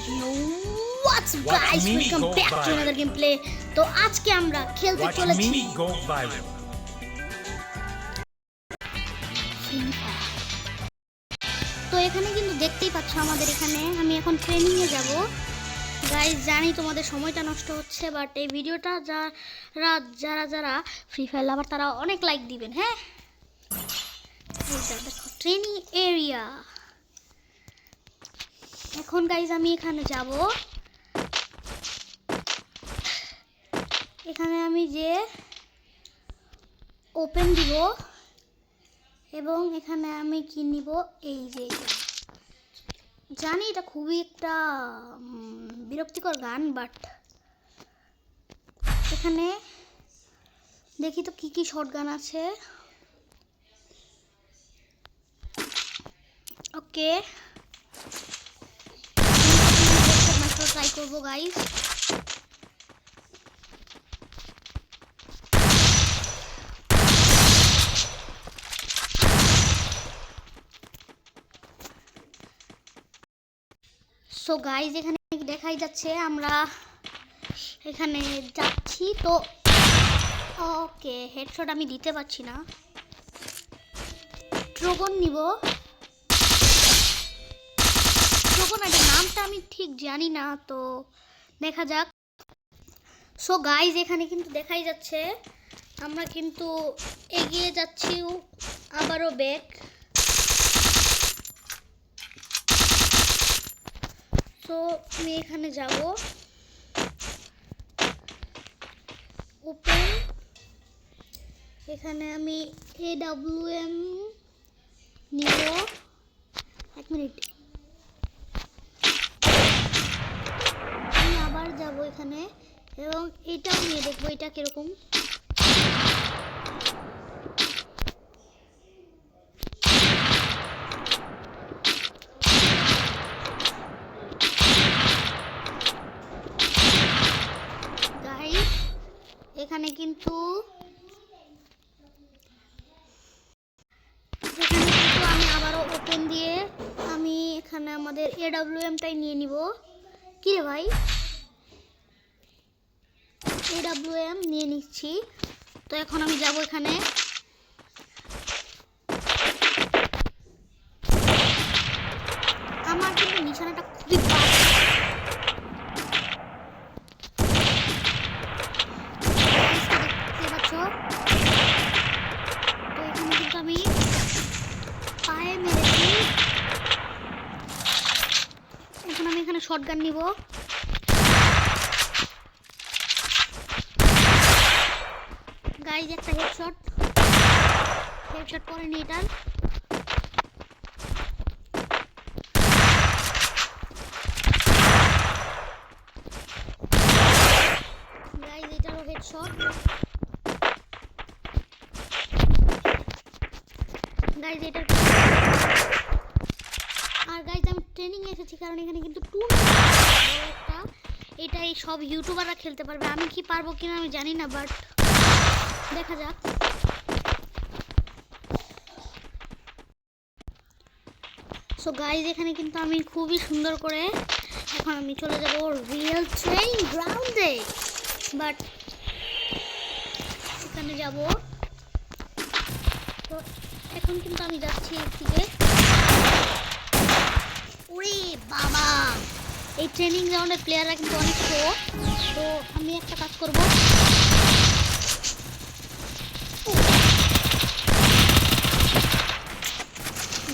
What's up guys, welcome back to another gameplay. তো আজকে আমরা খেলতে চলেছি তো এখানে কিন্তু দেখতেই পাচ্ছ আমাদের এখানে আমি এখন ট্রেনিং এ যাব গাইস। জানি তোমাদের সময়টা নষ্ট হচ্ছে, বাট এই ভিডিওটা যারা যারা ফ্রি ফায়ার লাভার তারা অনেক লাইক দিবেন। হ্যাঁ, দেখো ট্রেনিং এরিয়া। এখন গাইস আমি এখানে যাব, এখানে আমি যে ওপেন দিব এবং এখানে আমি কি নিব, এই যে জানি এটা খুবই একটা বিরক্তিকর গান, বাট এখানে দেখি তো কি কি শর্ট গান আছে। ওকে, ট্রাই করবো গাইস। সো গাইস এখানে দেখাই যাচ্ছে আমরা এখানে যাচ্ছি। তো ওকে, হেডশট আমি দিতে পারছি না, ড্রাগন নিব। ড্রাগন এর নামটা আমি ঠিক জানি না, তো দেখা যাক। সো গাইস এখানে কিন্তু দেখাই যাচ্ছে আমরা কিন্তু এগিয়ে যাচ্ছি, আবারও ব্যাক। তো আমি এখানে যাব, ওপেন, এখানে আমি AWM নিব। এক মিনিট, আমি আবার যাব এখানে এবং এটাও নিয়ে দেখবো এটা কিরকম। এখানে কিন্তু আমি আবারও ওপেন দিয়ে আমি এখানে আমাদের AWMটাই নিয়ে নিব। কি রে ভাই, AWM নিয়ে নিচ্ছি। তো এখন আমি যাব এখানে, আমার কিন্তু নিশানাটা খুবই শটগান নিব। গাইজ একটা হেডশট পরে নি এটার। গাইজ এটারও হেডশট। গাইজ এটার আর গাইজ আমি ট্রেনিং এসেছি কারণ এখানে কিন্তু একটা এটা এই সব ইউটিউবাররা খেলতে পারবে। আমি কি পারবো কিনা আমি জানি না, বাট দেখা যাক। সো গাইজ এখানে কিন্তু আমি খুবই সুন্দর করে এখন আমি চলে যাব রিয়েল ট্রেনিং গ্রাউন্ডে, বাট এখানে যাব। তো এখন কিন্তু আমি যাচ্ছি এদিকে। ওরে বাবা, এই ট্রেনিং গ্রাউন্ডের প্লেয়াররা কিন্তু অনেক প্রো। তো আমি একটা কাজ করব,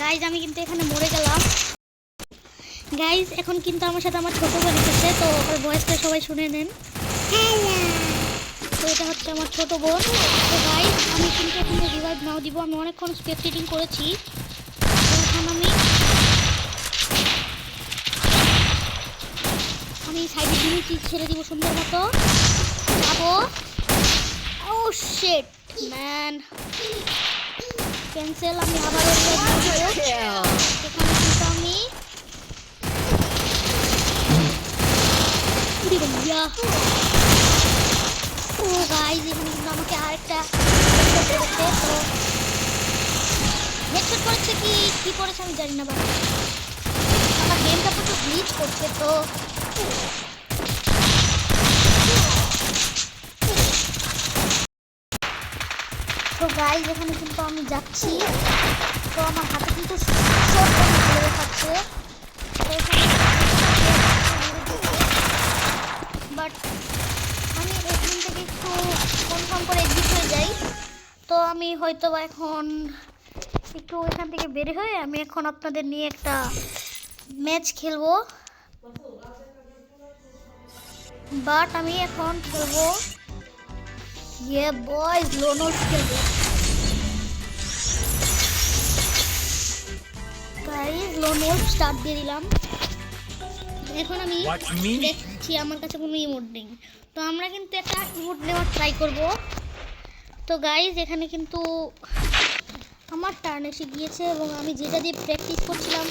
গাইজ আমি কিন্তু এখানে মরে গেলাম। গাইজ এখন কিন্তু আমার সাথে আমার ছোট বোন এসেছে, তো ওর ভয়েসটা সবাই শুনে নেন। তো এটা হচ্ছে আমার ছোট বোন। তো গাইজ আমি কিন্তু এখানে রিভাইভ নাও দিব। আমি অনেকক্ষণ স্পেকটেটিং করেছি, এখন আমি সাইডে জিনিস ছেড়ে দিব সুন্দর মতো, যাবো। ও শিট ম্যান, ক্যান্সেল। আমি আবার এখানে কিন্তু আমি ও গাইজ এখানে কিন্তু আমাকে আরেকটা হেডশট করেছে, কি করেছে আমি জানি না, বাবা আমার গেমটা পুরো গ্লিচ করছে। তো গাইজ এখানে কিন্তু আমি যাচ্ছি, তো আমার হাতে কিন্তু শর্ট গান ধরে থাকছে, বাট আমি এখান থেকে একটু কনফার্ম করে এক্সিট হয়ে যাই। তো আমি হয়তো এখন একটু এখান থেকে বের হয়ে আমি এখন আপনাদের নিয়ে একটা ম্যাচ খেলবো, বাট আমি এখন খেলবো বয়েজ লোন উলফ খেলবো। গাইস লোন উলফ স্টার্ট দিয়ে দিলাম। এখন আমি দেখছি আমার কাছে কোনো ইমোট নেই, তো আমরা কিন্তু একটা ইমোট নেওয়ার ট্রাই করব। তো গাইস এখানে কিন্তু আমার টার্ন এসে গিয়েছে এবং আমি যেটা দিয়ে প্র্যাকটিস করছিলাম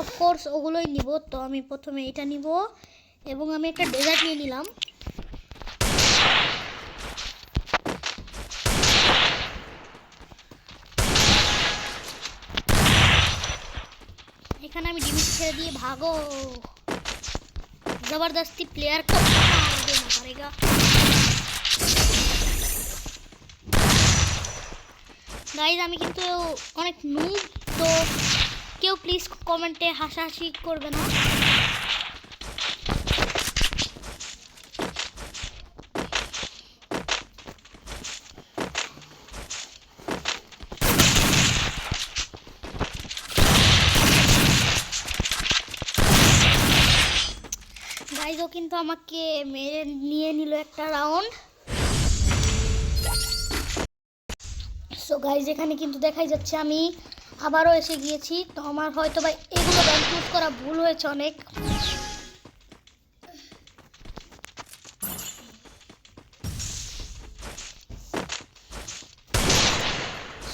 অফকোর্স ওগুলোই নিব। তো আমি প্রথমে এটা নিব এবং আমি একটা ডেজার্ট নিয়ে নিলাম। এখানে আমি ডিমিট ছেড়ে দিয়ে ভাগো, জবরদস্তি প্লেয়ার को मार देना पड़ेगा। গাইজ আমি কিন্তু অনেক নুব, তো কেউ প্লিজ কমেন্টে হাসাহাসি করবে না। গাইজও কিন্তু আমাকে মেরে নিয়ে নিল একটা রাউন্ড। সো গাইজ এখানে কিন্তু দেখাই যাচ্ছে আমি আবারও এসে গিয়েছি। তো আমার হয়তো বা এগুলো গান চুজ করা ভুল হয়েছে অনেক।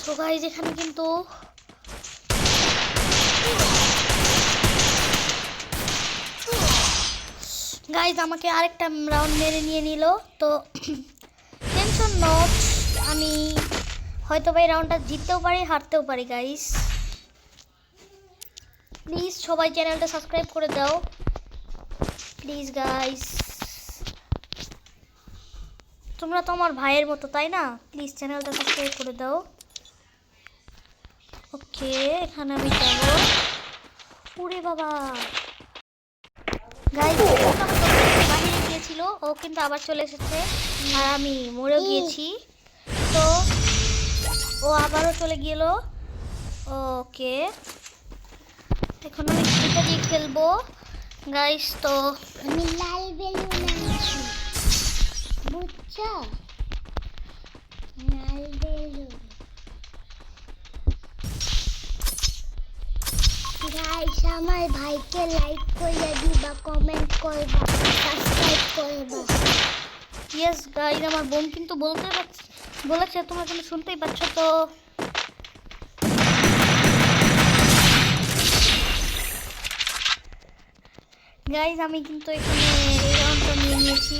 সো গাইজ এখানে কিন্তু গাইজ আমাকে আরেকটা রাউন্ড মেরে নিয়ে নিল। তো টেনশন নট, আমি হয়তো বা এই রাউন্ডটা জিততেও পারি হারতেও পারি। গাইজ প্লিজ সবাই চ্যানেলটা সাবস্ক্রাইব করে দাও প্লিজ। গাইজ তোমরা তো আমার ভাইয়ের মতো তাই না, প্লিজ চ্যানেলটা সাবস্ক্রাইব করে দাও। ওকে এখানে আমি যাব। ওরে বাবা গাইজ বাহিরে গিয়েছিল, ও কিন্তু আবার চলে এসেছে আর আমি মরেও গিয়েছি। তো ও আবারও চলে গেল। ওকে এখন আমি এটা দিয়ে খেলবো গাইস। তো আমি লাল বেলুন আনছি, বুঝছো? লাল বেলুন গাইস আমার ভাইকে লাইক করে দিবা, কমেন্ট করবা, সাবস্ক্রাইব করবা। ইয়েস গাইস আমার বোন কিন্তু বলেছে, তোমরা কিন্তু শুনতেই পাচ্ছ। তো গাইস আমি কিন্তু এখানে এই রাউন্ডটা নিয়ে নিয়েছি।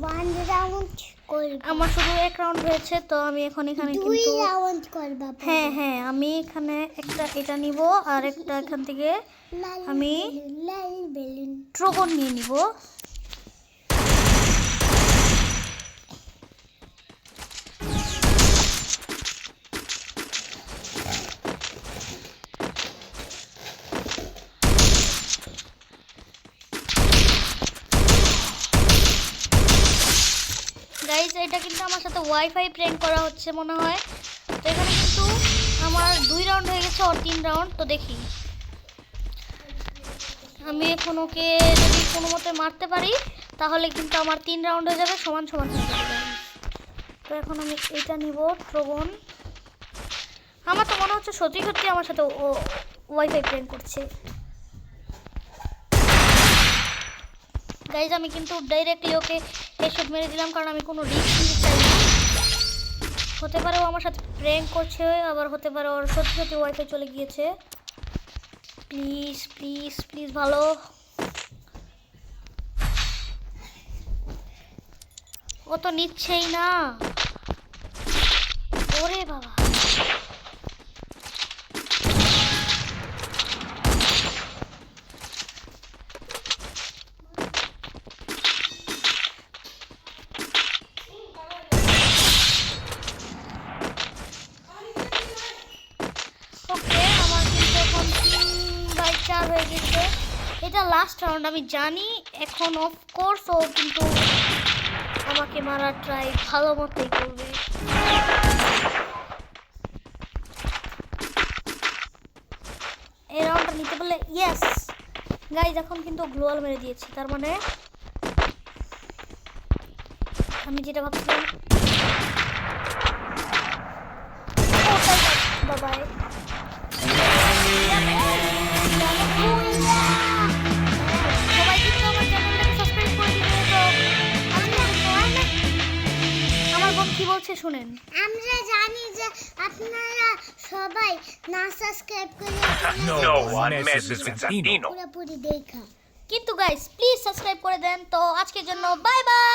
ওয়ান রাউন্ড করব, আমার শুধু এক রাউন্ড হয়েছে। তো আমি এখন এখানে কিন্তু দুই রাউন্ড করব। হ্যাঁ হ্যাঁ আমি এখানে একটা এটা নিব আর একটা এখান থেকে আমি লাল বেলুন ড্রাগন নিয়ে নিব। গাইজ এটা কিন্তু আমার সাথে ওয়াইফাই প্র্যাঙ্ক করা হচ্ছে মনে হয়। তো এখানে কিন্তু আমার 2 রাউন্ড হয়ে গেছে আর 3 রাউন্ড। তো দেখি আমি এখন ওকে যদি কোনো মতে মারতে পারি তাহলে কিন্তু আমার 3 রাউন্ড হয়ে যাবে, সমান সমান হয়ে যাবে। তো এখন আমি এটা নিব ড্রাগন। আমার তো মনে হচ্ছে সত্যি সত্যি আমার সাথে ও ওয়াইফাই প্র্যাঙ্ক করছে। গাইজ আমি কিন্তু ডাইরেক্টলি ওকে হেডশট মেরে দিলাম, কারণ আমি কোনো রিস্ক নিতে চাই না। হতে পারে ও আমার সাথে প্র্যাঙ্ক করছে, আবার হতে পারে ওর সত্যি সত্যি ওয়াইফাই চলে গিয়েছে। প্লিজ প্লিজ প্লিজ ভালো। ও তো নিচ্ছেই না। ওরে বাবা লাগিয়েছে। এটা লাস্ট রাউন্ড আমি জানি। এখন অফকোর্স ও কিন্তু আমাকে মারার ট্রাই ভালো মতোই করবে। এই রাউন্ডটা নিতে পারলে ইয়েস গাইজ। এখন কিন্তু গ্লোয়াল মেরে দিয়েছি, তার মানে আমি যেটা ভাবছিলাম বাবাই। সবাই কিন্তু আমার চ্যানেলটাকে সাবস্ক্রাইব করে দিবে। তো আমার বোন কি বলছে শুনেন। আমরা জানি যে আপনারা সবাই না সাবস্ক্রাইব করে No one messes with Santino. পুরোপুরি দেখা। কিন্তু গাইস প্লিজ সাবস্ক্রাইব করে দেন। তো আজকের জন্য বাই বাই।